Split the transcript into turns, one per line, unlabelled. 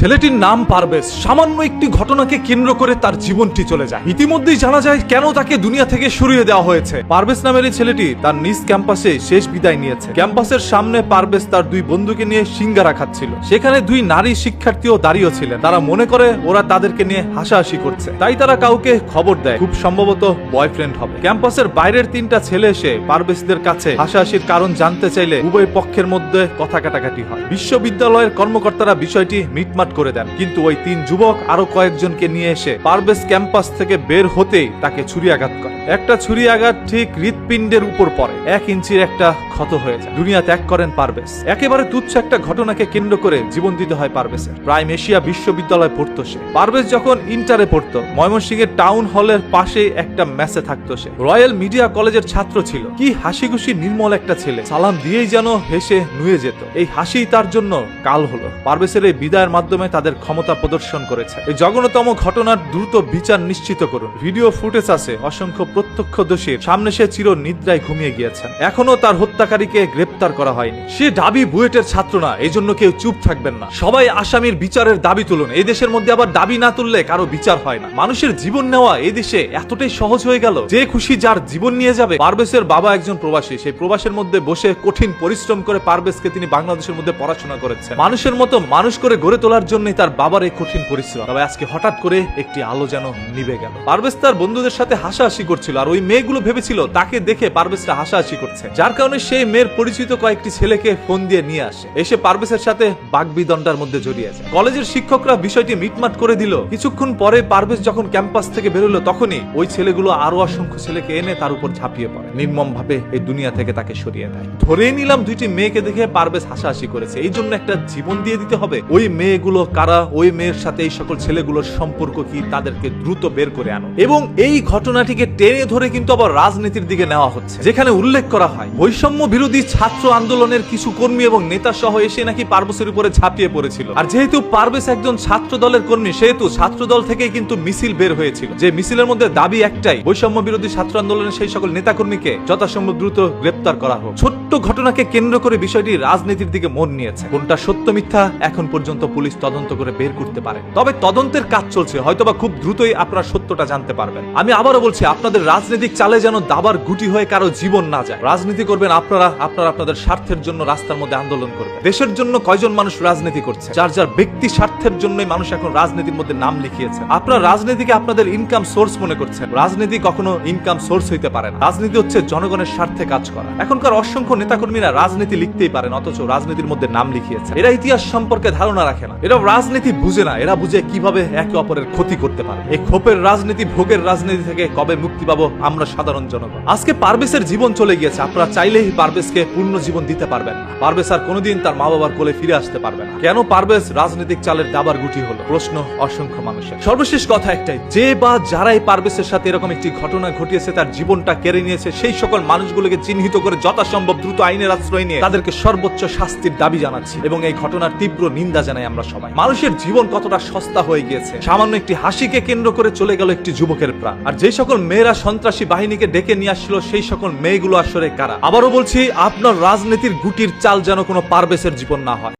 ছেলেটির নাম পারভেজ। সামান্য একটি ঘটনাকে কেন্দ্র করে তার জীবনটি চলে যায়। ইতিমধ্যেই জানা যায় কেন তাকে দুনিয়া থেকে সরিয়ে দেওয়া হয়েছে। পারভেজ নামের এই ছেলেটি তার নিজ ক্যাম্পাসে শেষ বিদায় নিয়েছে। ক্যাম্পাসের সামনে পারভেজ তার দুই বন্ধুকে নিয়ে সিঙ্গারা খাচ্ছিল। সেখানে দুই নারী শিক্ষার্থীও দাঁড়িয়ে ছিলেন। তারা মনে করে ওরা তাদেরকে নিয়ে হাসাহাসি করছে, তাই তারা কাউকে খবর দেয় খুব সম্ভবত বয়ফ্রেন্ড হবে। ক্যাম্পাসের বাইরের তিনটা ছেলে এসে পারভেজদের কাছে হাসাহাসির কারণ জানতে চাইলে উভয় পক্ষের মধ্যে কথা কাটাকাটি হয়। বিশ্ববিদ্যালয়ের কর্মকর্তারা বিষয়টি মিটমাট করে দেন, কিন্তু ওই তিন যুবক আরো কয়েকজনকে নিয়ে এসে পারভেজ ক্যাম্পাস থেকে বের হতেই তাকে ছুরি আঘাত করে। একটা ছুরি আঘাত ঠিক হৃৎপিণ্ডের উপর পড়ে, 1 ইঞ্চির একটা ক্ষত হয়ে যায়। দুনিয়া ত্যাগ করেন পারভেজ। একেবারে তুচ্ছ একটা ঘটনাকে কেন্দ্র করে জীবন দিতে হয় পারভেজের। প্রাইম এশিয়া বিশ্ববিদ্যালয়ে পড়তো সে। পারভেজ যখন ইন্টারে পড়তো, ময়মনসিংহের টাউন হলের পাশে একটা মেসে থাকতো সে। রয়্যাল মিডিয়া কলেজের ছাত্র ছিল। কি হাসি খুশি নির্মল একটা ছেলে, সালাম দিয়েই যেন হেসে নুয়ে যেত। এই হাসি তার জন্য কাল হলো। পারভেজের এই বিদায়ের মাধ্যমে তাদের ক্ষমতা প্রদর্শন করেছে। এই জঘন্যতম ঘটনার দ্রুত বিচার নিশ্চিত করুন। ভিডিও ফুটেজ আছে অসংখ্য প্রত্যক্ষদর্শীর সামনে। সে চির নিদ্রায় ঘুমিয়ে গিয়েছেন। এখনো তার হত্যাকারীকে গ্রেপ্তার করা হয়নি। সে ঢাবি বুয়েটের ছাত্র না, এই জন্য কেউ চুপ থাকবেন না। সবাই আসামির বিচারের দাবি তুলুন। এই দেশের মধ্যে আবার দাবি না তুললে কারো বিচার হয় না। মানুষের জীবন নেওয়া এই দেশে এতটাই সহজ হয়ে গেল, যে খুশি যার জীবন নিয়ে যাবে। পারভেজের বাবা একজন প্রবাসী। সেই প্রবাসের মধ্যে বসে কঠিন পরিশ্রম করে পারভেজকে তিনি বাংলাদেশের মধ্যে পড়াশোনা করেছেন। মানুষের মতো মানুষ করে গড়ে তোলার জন্যই তার বাবার এই কঠিন পরিশ্রম। তবে আজকে হঠাৎ করে একটি আলো যেন নিভে গেল। পারভেজ তার বন্ধুদের সাথে হাসাহাসি করছিল, আর ওই মেয়েগুলো ভেবেছিল তাকে দেখে পারভেজটা হাসাহাসি করছে, যার কারণে সেই মেয়ের পরিচিত কয়েকটি ছেলেকে ফোন দিয়ে নিয়ে আসে। এসে পারভেজের সাথে বাগবিদণ্ডার মধ্যে জড়িয়ে যায়। কলেজের শিক্ষকরা বিষয়টি মিটমাট করে দিল। কিছুক্ষণ পরে পারভেজ যখন ক্যাম্পাস থেকে বেরোলো, তখনই ওই ছেলেগুলো আরো অসংখ্য ছেলেকে এনে তার উপর ঝাঁপিয়ে পড়ে, নির্মম ভাবে এই দুনিয়া থেকে তাকে সরিয়ে দেয়। ধরেই নিলাম দুইটি মেয়েকে দেখে পারভেজ হাসাহাসি করেছে, এই জন্য একটা জীবন দিয়ে দিতে হবে। ওই মেয়েগুলো কারা, ওই মেয়ের সাথে এই সকল ছেলেগুলোর সম্পর্ক কি, তাদেরকে দ্রুত বের করে আনো। এবং এই ঘটনাটিকে টেনে ধরে কিন্তু আবার রাজনীতির দিকে নেওয়া হচ্ছে, যেখানে উল্লেখ করা হয় বৈষম্য বিরোধী ছাত্র আন্দোলনের কিছু কর্মী এবং নেতা সহ এসে নাকি পারভেজের উপরে ঝাঁপিয়ে পড়েছিল। আর যেহেতু পারভেজ একজন ছাত্র দলের কর্মী, সেহেতু ছাত্র দল থেকে কিন্তু মিছিল বের হয়েছিল, যে মিছিলের মধ্যে দাবি একটাই, বৈষম্য বিরোধী ছাত্র আন্দোলনের সেই সকল নেতা কর্মীকে যথাসম্ভব দ্রুত গ্রেপ্তার করা হোক। ছোট্ট ঘটনাকে কেন্দ্র করে বিষয়টি রাজনীতির দিকে মন নিয়েছে। কোনটা সত্য মিথ্যা এখন পর্যন্ত পুলিশ তদন্ত করে বের করতে পারে, তবে তদন্তের কাজ চলছে। হয়তোবা খুব দ্রুতই আপনারা সত্যটা জানতে পারবেন। আমি আবারও বলছি, আপনাদের রাজনৈতিক চালে যেন দাবার গুটি হয়ে কারো জীবন না যায়। রাজনীতি করবেন আপনারা আপনাদের স্বার্থের জন্য, রাস্তার মধ্যে আন্দোলন করবেন। দেশের জন্য কয়জন মানুষ রাজনীতি করছে? যার যার ব্যক্তি স্বার্থের জন্যই মানুষ এখন রাজনীতির মধ্যে নাম লিখিয়েছে। আপনারা রাজনীতিকে আপনাদের ইনকাম সোর্স মনে করছেন। রাজনীতি কখনো ইনকাম সোর্স হইতে পারে না। রাজনীতি হচ্ছে জনগণের স্বার্থে কাজ করা। এখনকার অসংখ্য নেতাকর্মীরা রাজনীতি লিখতেই পারেন, অথচ রাজনীতির মধ্যে নাম লিখিয়েছে। এরা ইতিহাস সম্পর্কে ধারণা রাখে না। এরা রাজনীতি বুঝে না। এরা বুঝে কিভাবে একে অপরের ক্ষতি করতে পারে। এই ক্ষোভের রাজনীতি, ভোগের রাজনীতি থেকে কবে মুক্তি পাবো আমরা সাধারণ জনগণ? আজকে পারভেজের জীবন চলে গিয়েছে। আপনারা চাইলেই পারভেজকে পূর্ণ জীবন দিতে পারবেন না। পারভেজ আর কোনোদিন তার মা বাবার কোলে ফিরে আসতে পারবে না। কেন পারভেজ রাজনৈতিক চালের দাবার গুটি হলো? প্রশ্ন অসংখ্য মানুষের। সর্বশেষ কথা একটাই, যে বা যারাই পারভেজের সাথে এরকম একটি ঘটনা ঘটিয়েছে, তার জীবনটা কেড়ে নিয়েছে, সেই সকল মানুষগুলোকে চিহ্নিত করে যথাসম্ভব দ্রুত আইনের আশ্রয় নিয়ে তাদেরকে সর্বোচ্চ শাস্তির দাবি জানাচ্ছি, এবং এই ঘটনার তীব্র নিন্দা জানাই আমরা সবাই। মানুষের জীবন কতটা সস্তা হয়ে গিয়েছে। সামান্য একটি হাসিকে কেন্দ্র করে চলে গেল একটি যুবকের প্রাণ। আর যে সকল মেয়েরা সন্ত্রাসী বাহিনীকে ডেকে নিয়ে আসছিল, সেই সকল মেয়েগুলো আসলে কারা? আবারও বলছি, আপনার রাজনীতির গুটির চাল যেন কোনো পারভেজের জীবন না হয়।